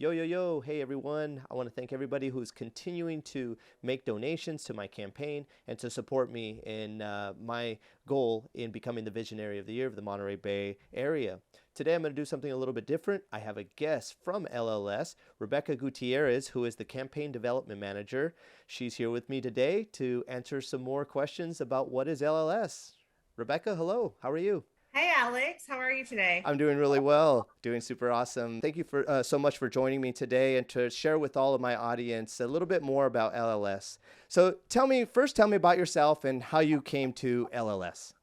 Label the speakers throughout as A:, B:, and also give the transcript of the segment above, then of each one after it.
A: Yo, yo, yo. Hey, everyone. I want to thank everybody who's continuing to make donations to my campaign and to support me in my goal in becoming the Visionary of the Year of the Monterey Bay area. Today, I'm going to do something a little bit different. I have a guest from LLS, Rebecca Gutierrez, who is the Campaign Development Manager. She's here with me today to answer some more questions about what is LLS. Rebecca, hello. How are you?
B: Hey Alex, how are you today?
A: I'm doing really well, doing super awesome. Thank you for so much for joining me today and to share with all of my audience a little bit more about LLS. So tell me about yourself and how you came to LLS.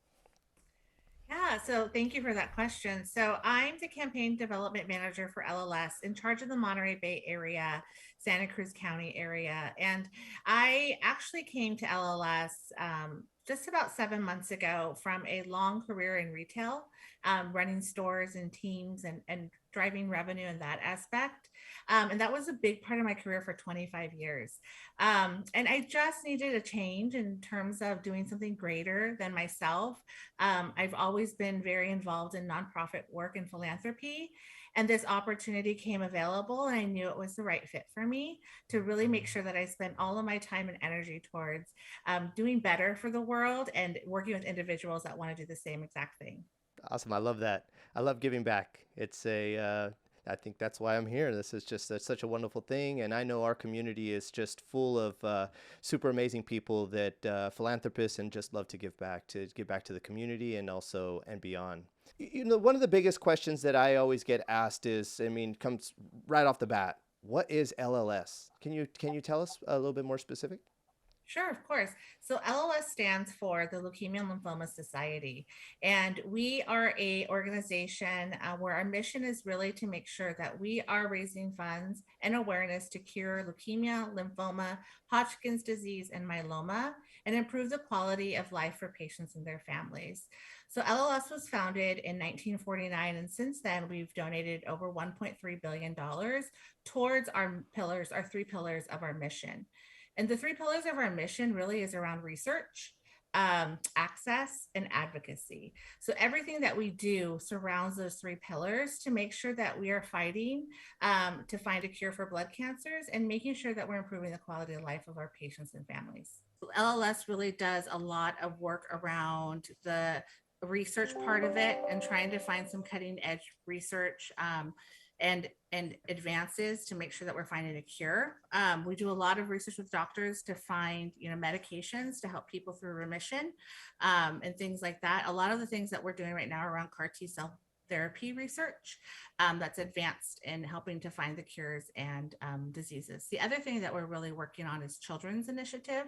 B: Yeah, so thank you for that question. So I'm the campaign development manager for LLS in charge of the Monterey Bay area, Santa Cruz County area. And I actually came to LLS just about 7 months ago from a long career in retail, running stores and teams and driving revenue in that aspect. And that was a big part of my career for 25 years. And I just needed a change in terms of doing something greater than myself. I've always been very involved in nonprofit work and philanthropy. And this opportunity came available, and I knew it was the right fit for me to really make sure that I spent all of my time and energy towards doing better for the world and working with individuals that want to do the same exact thing.
A: Awesome. I love that. I love giving back. I think that's why I'm here. This is just such a wonderful thing. And I know our community is just full of super amazing people that philanthropists and just love to give back to the community and also and beyond. You know, one of the biggest questions that I always get asked is, I mean, comes right off the bat. What is LLS? Can you tell us a little bit more specific?
B: Sure, of course. So LLS stands for the Leukemia and Lymphoma Society, and we are a organization where our mission is really to make sure that we are raising funds and awareness to cure leukemia, lymphoma, Hodgkin's disease, and myeloma, and improve the quality of life for patients and their families. So LLS was founded in 1949, and since then we've donated over $1.3 billion towards our three pillars of our mission. And the three pillars of our mission really is around research, access, and advocacy. So everything that we do surrounds those three pillars to make sure that we are fighting to find a cure for blood cancers and making sure that we're improving the quality of life of our patients and families. LLS really does a lot of work around the research part of it and trying to find some cutting edge research and advances to make sure that we're finding a cure. We do a lot of research with doctors to find medications to help people through remission and things like that. A lot of the things that we're doing right now around CAR T cell therapy research that's advanced in helping to find the cures and diseases. The other thing that we're really working on is children's initiative,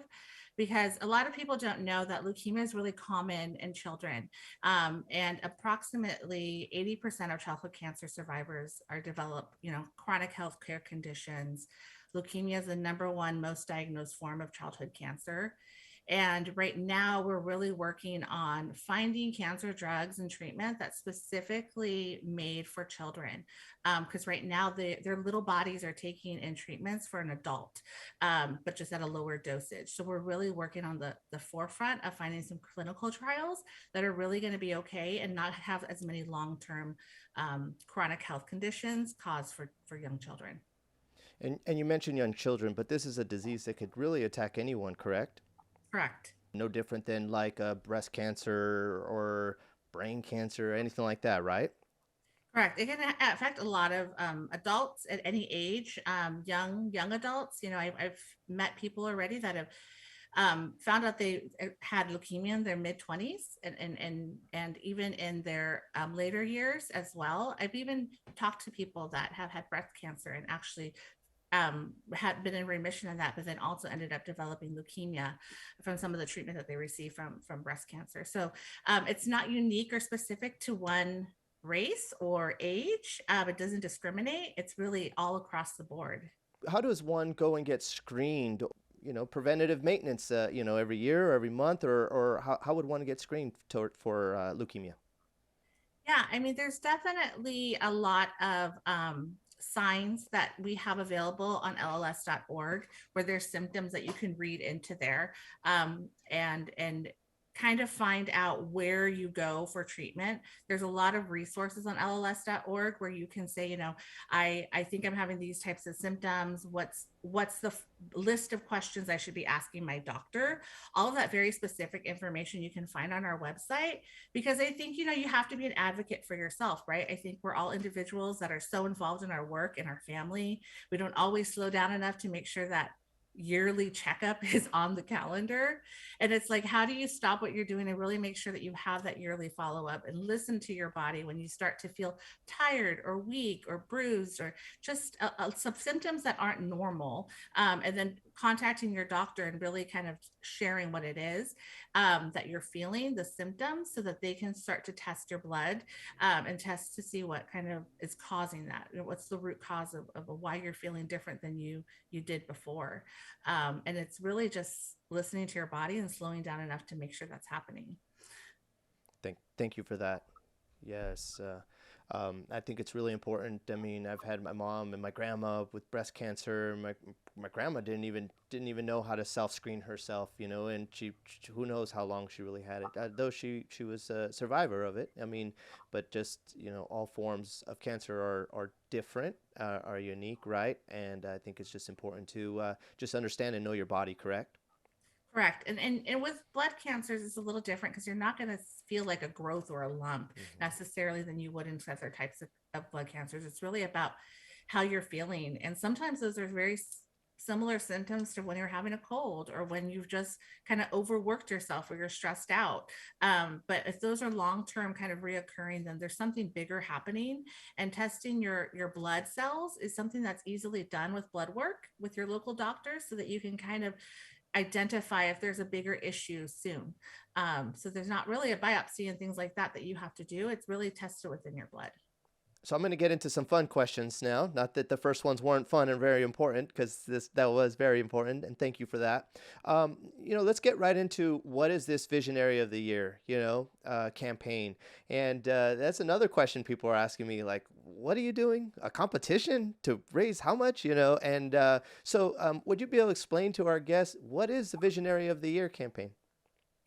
B: because a lot of people don't know that leukemia is really common in children. And approximately 80% of childhood cancer survivors are develop, chronic health care conditions. Leukemia is the number one most diagnosed form of childhood cancer. And right now, we're really working on finding cancer drugs and treatment that's specifically made for children. Because right now, their little bodies are taking in treatments for an adult, but just at a lower dosage. So we're really working on the forefront of finding some clinical trials that are really going to be okay and not have as many long term chronic health conditions caused for young children.
A: And you mentioned young children, but this is a disease that could really attack anyone, correct?
B: Correct.
A: No different than like breast cancer or brain cancer or anything like that, right?
B: Correct. It can affect a lot of adults at any age, young adults. I've met people already that have found out they had leukemia in their mid 20s and even in their later years as well. I've even talked to people that have had breast cancer and actually had been in remission of that, but then also ended up developing leukemia from some of the treatment that they received from breast cancer. So it's not unique or specific to one race or age. It doesn't discriminate. It's really all across the board.
A: How does one go and get screened? Preventative maintenance, every year or every month, or how would one get screened for leukemia?
B: Yeah, I mean, there's definitely a lot of signs that we have available on LLS.org where there's symptoms that you can read into there. And kind of find out where you go for treatment. There's a lot of resources on LLS.org where you can say, I think I'm having these types of symptoms. What's the list of questions I should be asking my doctor? All of that very specific information you can find on our website, because I think, you have to be an advocate for yourself, right? I think we're all individuals that are so involved in our work and our family. We don't always slow down enough to make sure that yearly checkup is on the calendar. And it's like, how do you stop what you're doing and really make sure that you have that yearly follow up and listen to your body when you start to feel tired or weak or bruised or just some symptoms that aren't normal? And then contacting your doctor and really kind of sharing what it is that you're feeling, the symptoms, so that they can start to test your blood and test to see what kind of is causing that. What's the root cause of why you're feeling different than you did before. And it's really just listening to your body and slowing down enough to make sure that's happening.
A: Thank you for that. Yes, I think it's really important. I mean, I've had my mom and my grandma with breast cancer. My grandma didn't even know how to self screen herself, and she who knows how long she really had it. Though she was a survivor of it. I mean, but just all forms of cancer are different, are unique, right? And I think it's just important to just understand and know your body. Correct.
B: Correct. And with blood cancers, it's a little different because you're not going to feel like a growth or a lump
A: Hmm.
B: necessarily than you would in other types of blood cancers. It's really about how you're feeling. And sometimes those are very similar symptoms to when you're having a cold or when you've just kind of overworked yourself or you're stressed out. But if those are long term kind of reoccurring, then there's something bigger happening. And testing your blood cells is something that's easily done with blood work with your local doctor so that you can kind of identify if there's a bigger issue soon. So there's not really a biopsy and things like that that you have to do. It's really tested within your blood.
A: So I'm going to get into some fun questions now. Not that the first ones weren't fun and very important, because that was very important, and thank you for that. Let's get right into what is this Visionary of the Year, campaign, and that's another question people are asking me, like, what are you doing? A competition to raise how much? And would you be able to explain to our guests what is the Visionary of the Year campaign?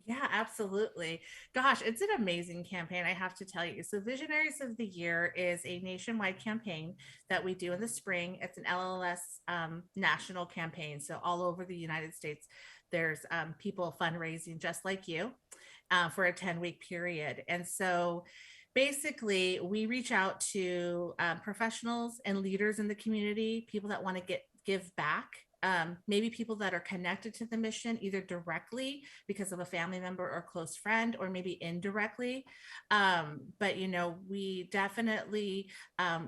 B: Yeah, absolutely. Gosh, it's an amazing campaign, I have to tell you. So, Visionaries of the Year is a nationwide campaign that we do in the spring. It's an LLS national campaign. So, all over the United States, there's people fundraising just like you for a 10-week period. And so, basically, we reach out to professionals and leaders in the community, people that want to give back, maybe people that are connected to the mission either directly because of a family member or close friend, or maybe indirectly. But we definitely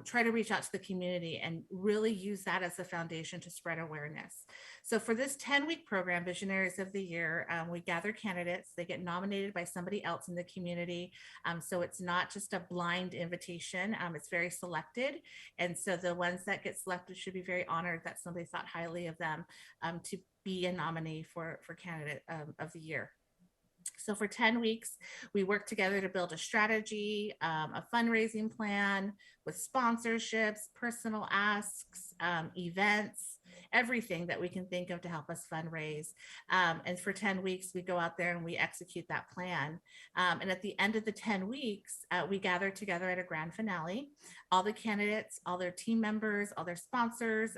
B: try to reach out to the community and really use that as a foundation to spread awareness. So for this 10-week program, Visionaries of the Year, we gather candidates. They get nominated by somebody else in the community. So it's not just a blind invitation. It's very selected. And so the ones that get selected should be very honored that somebody thought highly of them to be a nominee for candidate of the year. So for 10 weeks, we work together to build a strategy, a fundraising plan with sponsorships, personal asks, events, everything that we can think of to help us fundraise. And for 10 weeks, we go out there and we execute that plan. And at the end of the 10 weeks, we gather together at a grand finale. All the candidates, all their team members, all their sponsors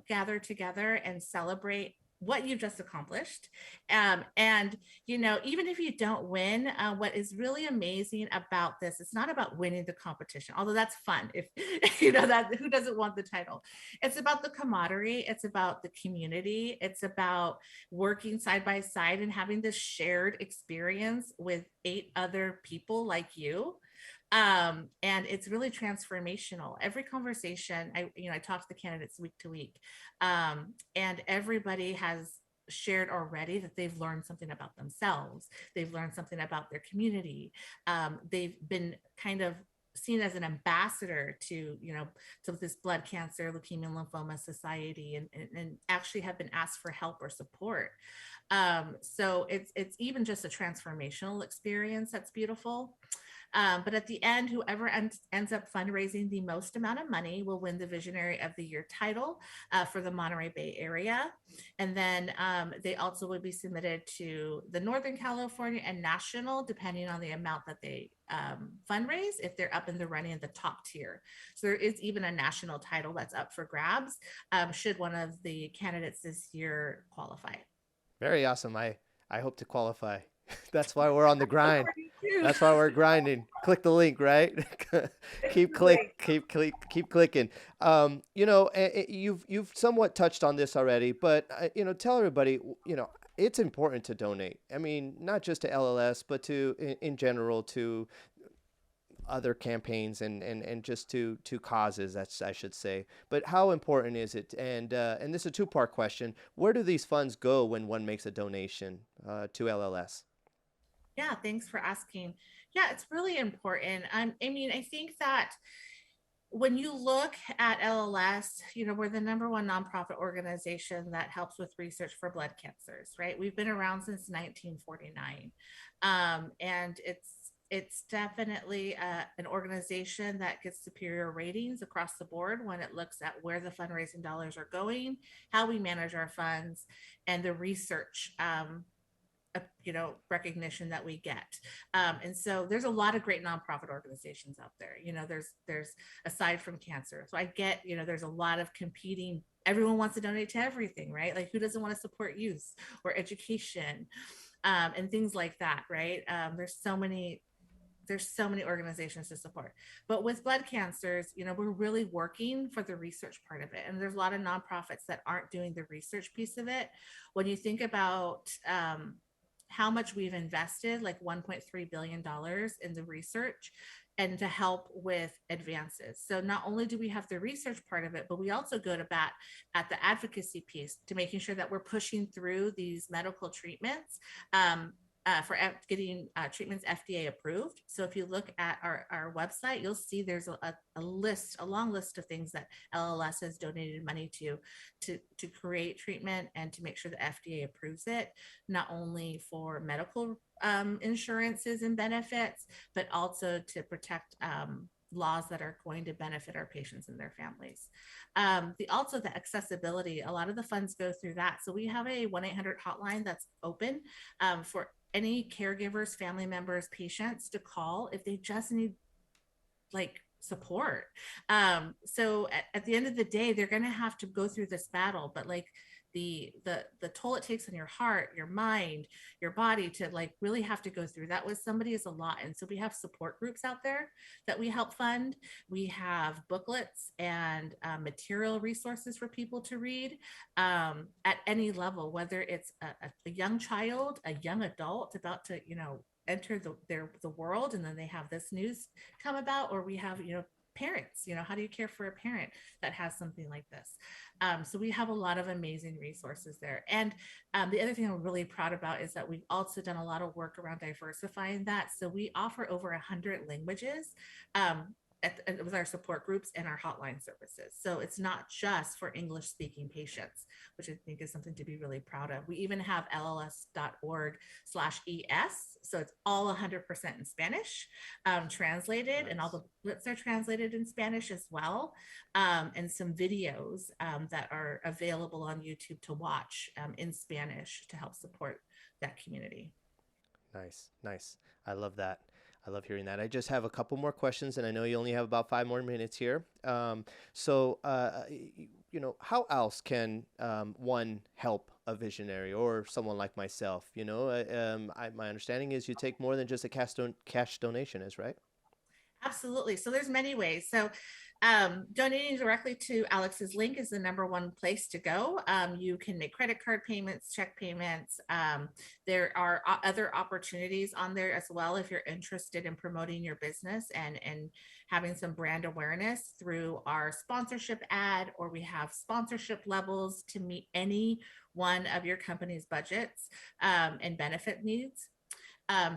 B: gather together and celebrate what you've just accomplished. And even if you don't win, what is really amazing about this, it's not about winning the competition, although that's fun. If that, who doesn't want the title? It's about the camaraderie. It's about the community. It's about working side by side and having this shared experience with 8 other people like you. And it's really transformational. Every conversation, I talk to the candidates week to week, and everybody has shared already that they've learned something about themselves. They've learned something about their community. They've been kind of seen as an ambassador to this blood cancer, leukemia, and lymphoma society, and actually have been asked for help or support. So it's even just a transformational experience that's beautiful. But at the end, whoever ends up fundraising the most amount of money will win the Visionary of the Year title for the Monterey Bay area. And then they also would be submitted to the Northern California and national, depending on the amount that they fundraise, if they're up in the running at the top tier. So there is even a national title that's up for grabs should one of the candidates this year qualify.
A: Very awesome. I hope to qualify. That's why we're on the
B: Look
A: grind.
B: for you too.
A: That's why we're grinding. Click the link, right? Keep clicking. You've somewhat touched on this already, but tell everybody, it's important to donate. I mean, not just to LLS, but in general to other campaigns and just to causes, that's I should say. But how important is it? And this is a two-part question. Where do these funds go when one makes a donation to LLS?
B: Yeah, thanks for asking. Yeah, it's really important. I mean, I think that when you look at LLS, we're the number one nonprofit organization that helps with research for blood cancers, right? We've been around since 1949. And it's definitely an organization that gets superior ratings across the board when it looks at where the fundraising dollars are going, how we manage our funds, and the research recognition that we get. And so there's a lot of great nonprofit organizations out there. There's aside from cancer. So I get, there's a lot of competing. Everyone wants to donate to everything, right? Like who doesn't want to support youth or education and things like that, right? There's so many organizations to support. But with blood cancers, we're really working for the research part of it. And there's a lot of nonprofits that aren't doing the research piece of it. When you think about how much we've invested, like $1.3 billion in the research and to help with advances. So not only do we have the research part of it, but we also go to bat at the advocacy piece to making sure that we're pushing through these medical treatments for getting treatments FDA approved. So if you look at our website, you'll see there's a long list of things that LLS has donated money to create treatment and to make sure the FDA approves it, not only for medical insurances and benefits, but also to protect laws that are going to benefit our patients and their families. Also the accessibility, a lot of the funds go through that. So we have a 1-800 hotline that's open for any caregivers, family members, patients to call if they just need like support. So at the end of the day, they're going to have to go through this battle, but like the toll it takes on your heart, your mind, your body to like really have to go through that with somebody is a lot. And so we have support groups out there that we help fund. We have booklets and material resources for people to read at any level, whether it's a young child, a young adult about to enter the world, and then they have this news come about, or we have parents, how do you care for a parent that has something like this? So we have a lot of amazing resources there. And the other thing I'm really proud about is that we've also done a lot of work around diversifying that. So we offer over 100 languages with our support groups and our hotline services. So it's not just for English speaking patients, which I think is something to be really proud of. We even have lls.org/ES. So it's all 100% in Spanish, translated, nice. And all the blips are translated in Spanish as well. And some videos that are available on YouTube to watch in Spanish to help support that community.
A: Nice. I love that. I love hearing that. I just have a couple more questions, and I know you only have about 5 more minutes here. How else can one help a visionary or someone like myself? My understanding is you take more than just a cash donation, is right?
B: Absolutely. So there's many ways. So donating directly to Alex's link is the number one place to go. You can make credit card payments, check payments. There are other opportunities on there as well if you're interested in promoting your business and having some brand awareness through our sponsorship ad, or we have sponsorship levels to meet any one of your company's budgets and benefit needs.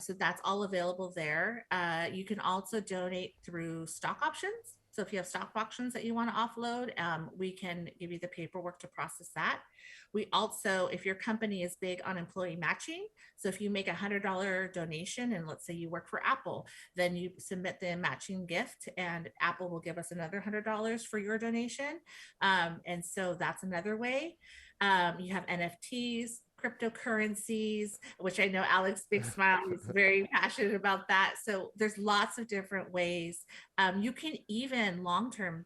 B: So that's all available there. You can also donate through stock options. So if you have stock auctions that you want to offload, we can give you the paperwork to process that. We also, if your company is big on employee matching, so if you make $100 donation and let's say you work for Apple, then you submit the matching gift and Apple will give us another $100 for your donation. And so that's another way. You have NFTs, cryptocurrencies, which I know Alex Big Smile is very passionate about that. So there's lots of different ways. You can even long-term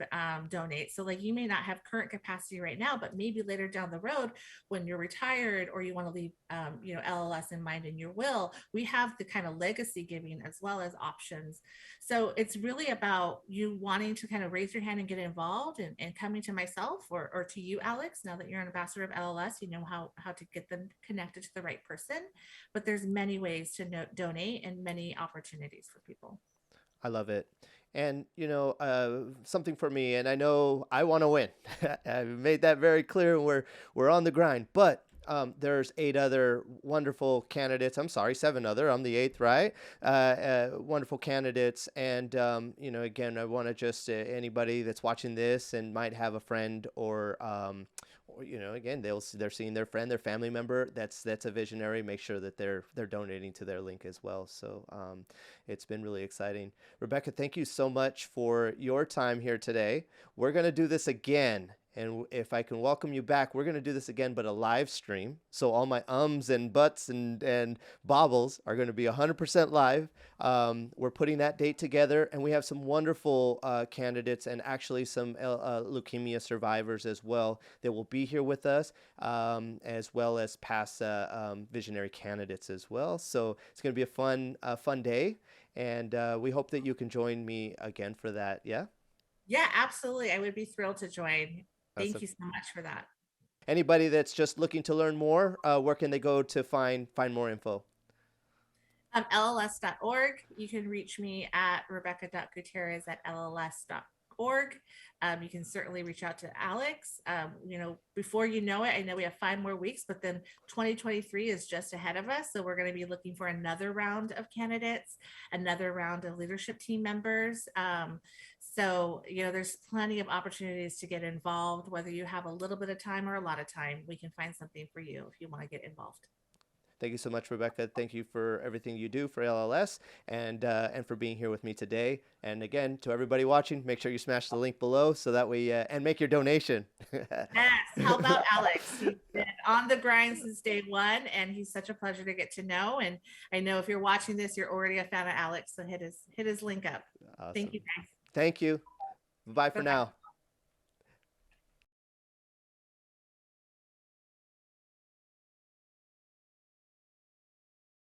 B: donate. So like you may not have current capacity right now, but maybe later down the road when you're retired or you want to leave, LLS in mind in your will, we have the kind of legacy giving as well as options. So it's really about you wanting to kind of raise your hand and get involved and coming to myself or to you, Alex, now that you're an ambassador of LLS, you know how to get them connected to the right person. But there's many ways to donate and many opportunities for people.
A: I love it. And, something for me, and I know I want to win. I've made that very clear. We're on the grind, but there's 8 other wonderful candidates. I'm sorry, 7 other. I'm the 8th, right? Wonderful candidates. And, again, I want to just anybody that's watching this and might have a friend or again, they're seeing their friend, their family member. That's a visionary. Make sure that they're donating to their link as well. So it's been really exciting. Rebecca, thank you so much for your time here today. We're gonna do this again. And if I can welcome you back, we're going to do this again, but a live stream. So all my ums and buts and bobbles are going to be 100% live. We're putting that date together, and we have some wonderful candidates and actually some leukemia survivors as well that will be here with us, as well as past visionary candidates as well. So it's going to be a fun day, and we hope that you can join me again for that. Yeah,
B: Yeah, absolutely. I would be thrilled to join.
A: that's
B: Thank
A: a
B: you so much for that.
A: Anybody that's just looking to learn more, where can they go to find more info?
B: LLS.org. You can reach me at rebecca.gutierrez at LLS.org. You can certainly reach out to Alex. Before you know it, I know we have 5 more weeks, but then 2023 is just ahead of us. So we're going to be looking for another round of candidates, another round of leadership team members. There's plenty of opportunities to get involved, whether you have a little bit of time or a lot of time, we can find something for you if you want to get involved.
A: Thank you so much, Rebecca. Thank you for everything you do for LLS and for being here with me today. And again, to everybody watching, make sure you smash the link below so that we and make your donation.
B: Yes. How about Alex? He's been on the grind since day one, and he's such a pleasure to get to know. And I know if you're watching this, you're already a fan of Alex. So hit his link up. Thank
A: Awesome.
B: you guys.
A: Thank you. Bye for
B: Bye.
A: now.